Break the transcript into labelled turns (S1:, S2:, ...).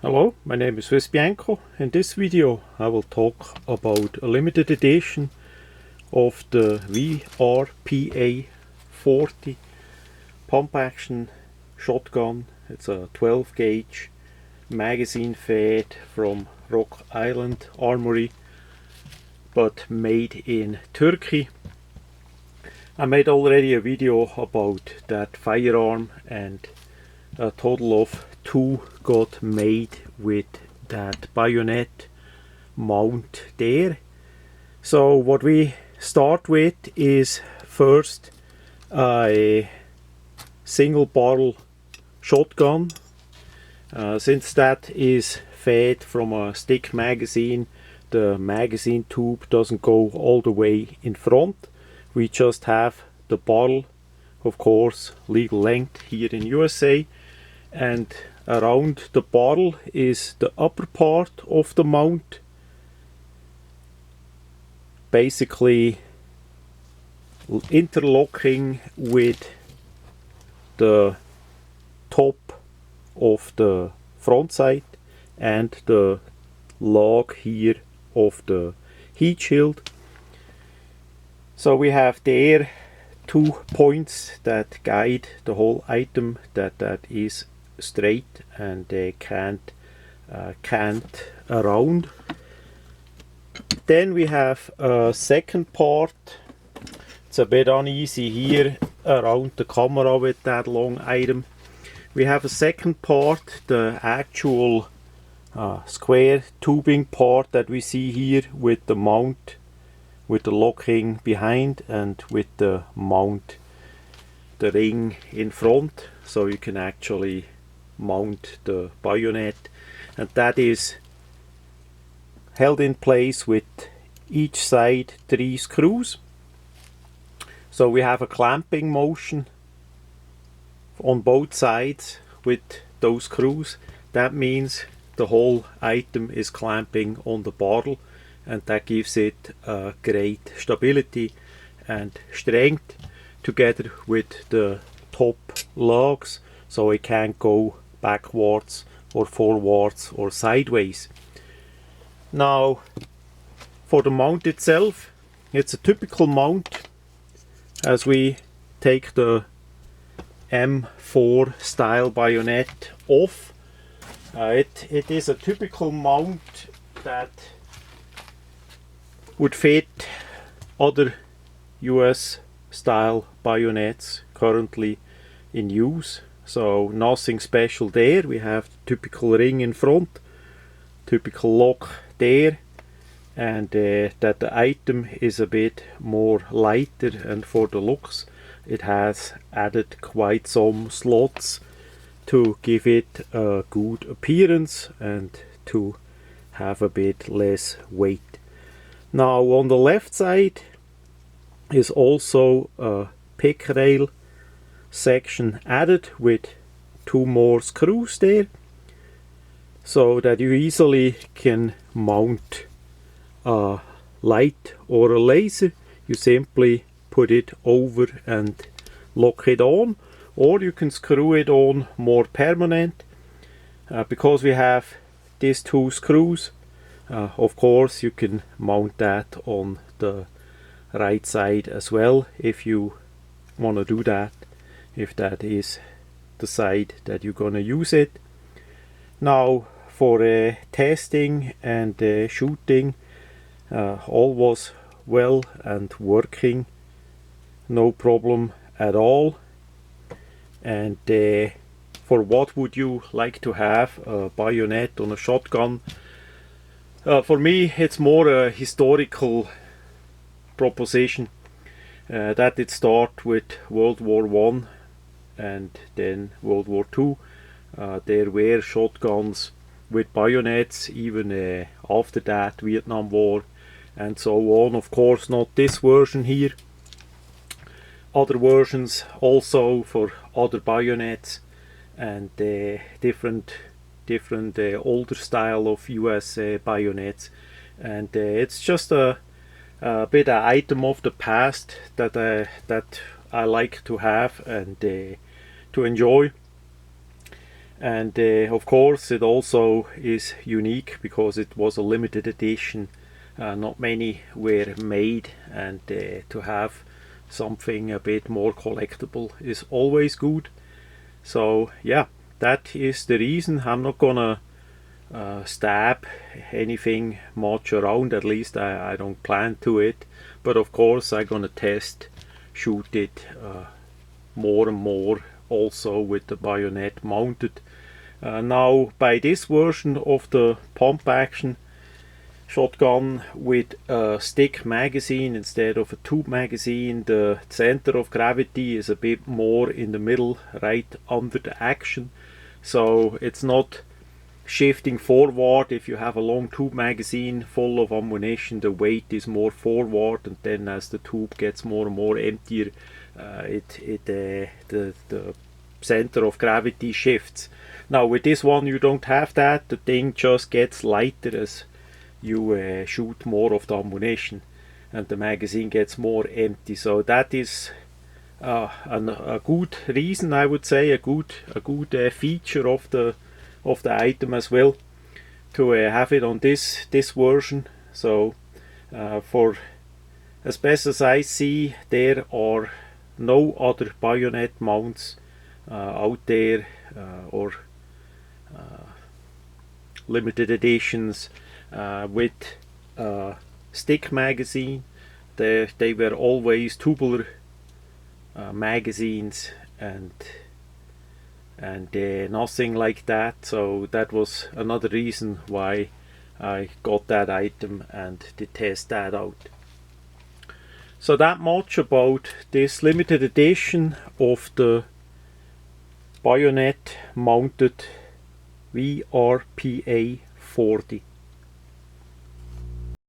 S1: Hello, my name is Swiss Bianco. In this video I will talk about a limited edition of the VRPA 40 pump action shotgun. It's a 12 gauge magazine fed from Rock Island Armory, but made in Turkey. I made already a video about that firearm, and a total of 2 got made with that bayonet mount there. So what we start with is first a single barrel shotgun. Since that is fed from a stick magazine, the magazine tube doesn't go all the way in front. We just have the barrel, of course, legal length here in USA, and around the barrel is the upper part of the mount, basically interlocking with the top of the front sight and the log here of the heat shield. So we have there 2 points that guide the whole item, that is straight and they can't cant around. Then we have a second part. It's a bit uneasy here around the camera with that long item. We have a second part, the actual square tubing part that we see here with the mount, with the locking behind and with the mount, the ring in front, so you can actually mount the bayonet, and that is held in place with each side 3 screws. So we have a clamping motion on both sides with those screws. That means the whole item is clamping on the barrel, and that gives it great stability and strength together with the top lugs, so it can't go backwards or forwards or sideways. Now for the mount itself, it's a typical mount. As we take the M4 style bayonet off, it is a typical mount that would fit other US style bayonets currently in use. So nothing special there. We have the typical ring in front, typical lock there, and that the item is a bit more lighter, and for the looks it has added quite some slots to give it a good appearance and to have a bit less weight. Now on the left side is also a pick rail section added with 2 more screws there, so that you easily can mount a light or a laser. You simply put it over and lock it on, or you can screw it on more permanent. Because we have these 2 screws, of course you can mount that on the right side as well if you want to do that, if that is the side that you're gonna use it. Now for testing and shooting, all was well and working, no problem at all. And for what would you like to have a bayonet on a shotgun? For me it's more a historical proposition, that it started with World War I and then World War II. There were shotguns with bayonets even after that, Vietnam War and so on. Of course not this version here, other versions also for other bayonets, and different older style of US bayonets, and it's just a bit an item of the past that I like to have and to enjoy. And of course it also is unique because it was a limited edition. Not many were made, and to have something a bit more collectible is always good. So yeah, that is the reason. I'm not gonna stab anything much around, at least I don't plan to it, but of course I'm gonna shoot it more and more also with the bayonet mounted. Now by this version of the pump action shotgun with a stick magazine instead of a tube magazine, the center of gravity is a bit more in the middle, right under the action, so it's not shifting forward. If you have a long tube magazine full of ammunition, the weight is more forward, and then as the tube gets more and more emptier, the center of gravity shifts. Now with this one you don't have that. The thing just gets lighter as you shoot more of the ammunition, and the magazine gets more empty. So that is a good reason, I would say, a good feature of the item as well, to have it on this version. So for as best as I see, there are no other bayonet mounts out there, or limited editions with stick magazine. They were always tubular magazines, and nothing like that. So that was another reason why I got that item and to test that out. So that much about this limited edition of the bayonet mounted VRPA 40.